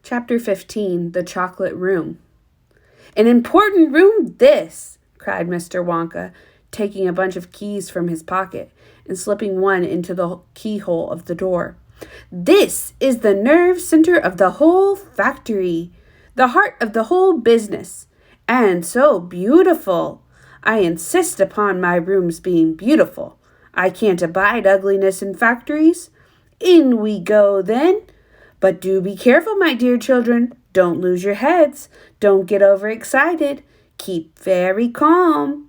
Chapter 15, The Chocolate Room. "An important room, this!" cried Mr. Wonka, taking a bunch of keys from his pocket and slipping one into the keyhole of the door. "This is the nerve center of the whole factory, the heart of the whole business, and so beautiful. I insist upon my rooms being beautiful. I can't abide ugliness in factories. In we go, then. But do be careful, my dear children. Don't lose your heads. Don't get overexcited. Keep very calm."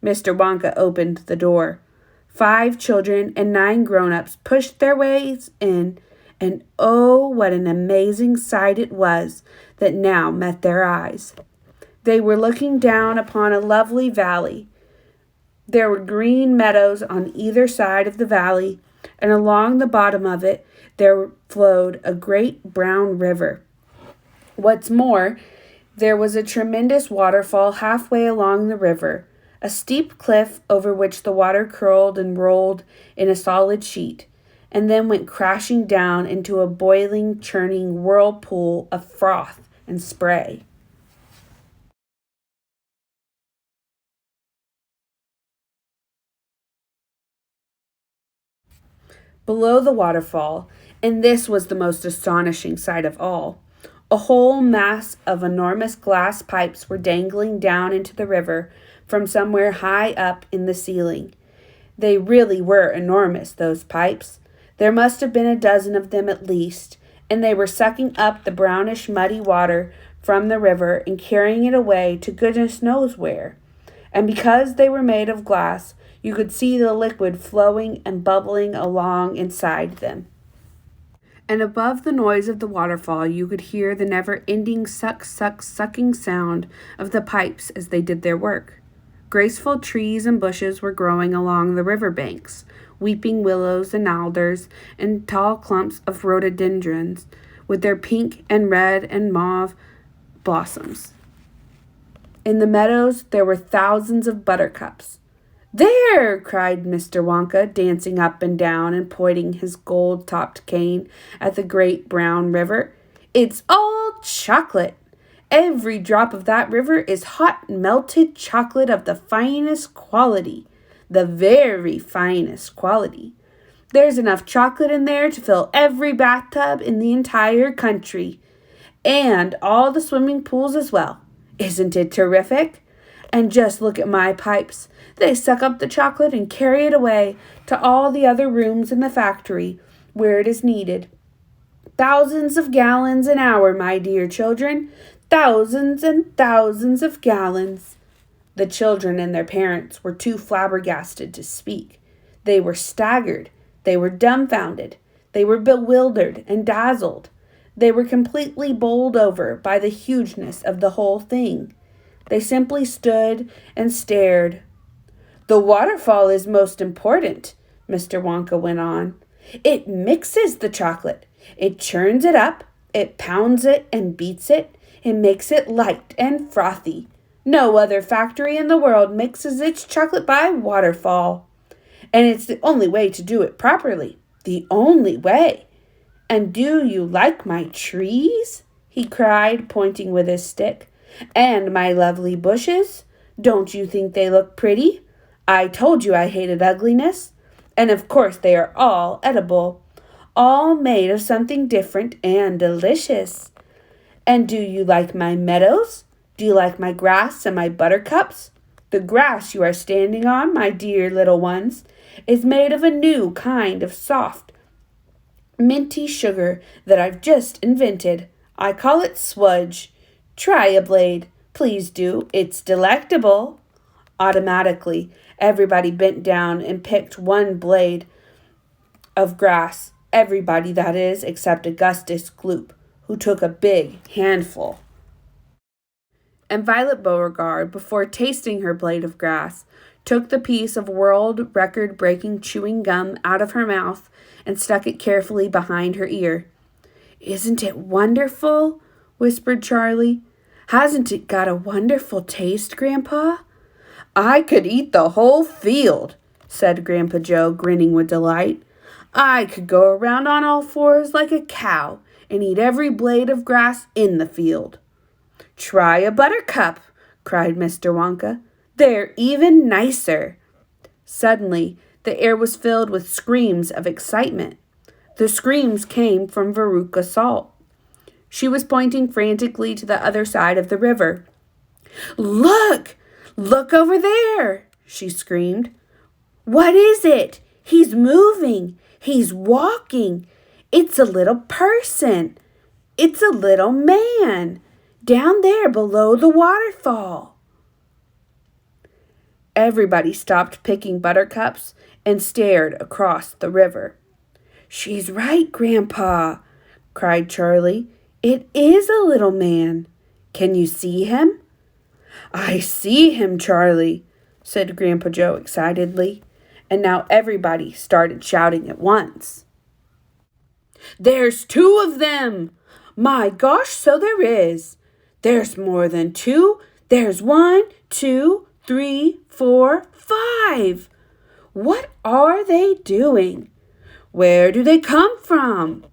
Mr. Wonka opened the door. 5 children and 9 grown-ups pushed their ways in, and oh, what an amazing sight it was that now met their eyes. They were looking down upon a lovely valley. There were green meadows on either side of the valley, and along the bottom of it there flowed a great brown river. What's more, there was a tremendous waterfall halfway along the river, a steep cliff over which the water curled and rolled in a solid sheet, and then went crashing down into a boiling, churning whirlpool of froth and spray. Below the waterfall, and this was the most astonishing sight of all, a whole mass of enormous glass pipes were dangling down into the river from somewhere high up in the ceiling. They really were enormous, those pipes. There must have been a dozen of them at least, and they were sucking up the brownish, muddy water from the river and carrying it away to goodness knows where. And because they were made of glass, you could see the liquid flowing and bubbling along inside them. And above the noise of the waterfall, you could hear the never-ending sucking sound of the pipes as they did their work. Graceful trees and bushes were growing along the river banks, weeping willows and alders and tall clumps of rhododendrons with their pink and red and mauve blossoms. In the meadows, there were thousands of buttercups. "There!" cried Mr. Wonka, dancing up and down and pointing his gold-topped cane at the great brown river. "It's all chocolate. Every drop of that river is hot melted chocolate of the finest quality, the very finest quality. There's enough chocolate in there to fill every bathtub in the entire country, and all the swimming pools as well. Isn't it terrific? And just look at my pipes. They suck up the chocolate and carry it away to all the other rooms in the factory where it is needed. Thousands of gallons an hour, my dear children. Thousands and thousands of gallons." The children and their parents were too flabbergasted to speak. They were staggered. They were dumbfounded. They were bewildered and dazzled. They were completely bowled over by the hugeness of the whole thing. They simply stood and stared. "The waterfall is most important," Mr. Wonka went on. "It mixes the chocolate. It churns it up. It pounds it and beats it. It makes it light and frothy. No other factory in the world mixes its chocolate by waterfall. And it's the only way to do it properly. The only way. And do you like my trees?" he cried, pointing with his stick. "And my lovely bushes? Don't you think they look pretty? I told you I hated ugliness. And of course they are all edible, all made of something different and delicious. And do you like my meadows? Do you like my grass and my buttercups? The grass you are standing on, my dear little ones, is made of a new kind of soft, minty sugar that I've just invented. I call it swudge. Try a blade. Please do. It's delectable." Automatically, everybody bent down and picked one blade of grass. Everybody, that is, except Augustus Gloop, who took a big handful. And Violet Beauregard, before tasting her blade of grass, took the piece of world record-breaking chewing gum out of her mouth and stuck it carefully behind her ear. "Isn't it wonderful?" whispered Charlie. "Hasn't it got a wonderful taste, Grandpa?" "I could eat the whole field," said Grandpa Joe, grinning with delight. "I could go around on all fours like a cow and eat every blade of grass in the field. Try a buttercup, cried Mr. Wonka. They're even nicer. Suddenly, the air was filled with screams of excitement. The screams came from Veruca Salt. She was pointing frantically to the other side of the river. Look! Look over there! She screamed. What is it? He's moving. He's walking. It's a little person. It's a little man. Down there below the waterfall. Everybody stopped picking buttercups and stared across the river. She's right, Grandpa, cried Charlie. It is a little man. Can you see him? I see him, Charlie, said Grandpa Joe excitedly, and now everybody started shouting at once. There's 2 of them! My gosh, so there is! There's more than 2. There's 1, 2, 3, 4, 5. What are they doing? Where do they come from?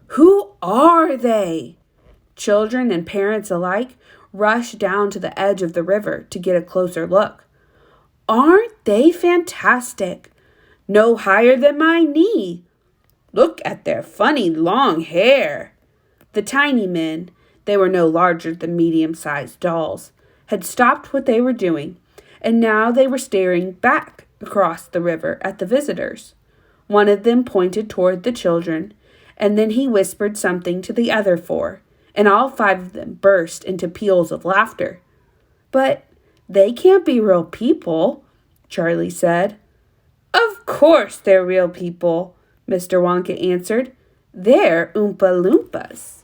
Who are they? Children and parents alike rushed down to the edge of the river to get a closer look. Aren't they fantastic? No higher than my knee. Look at their funny long hair. The tiny men, they were no larger than medium-sized dolls, had stopped what they were doing, and now they were staring back across the river at the visitors. One of them pointed toward the children, and then he whispered something to the other 4, and all 5 of them burst into peals of laughter. But they can't be real people, Charlie said. Of course they're real people, Mr. Wonka answered. They're Oompa Loompas.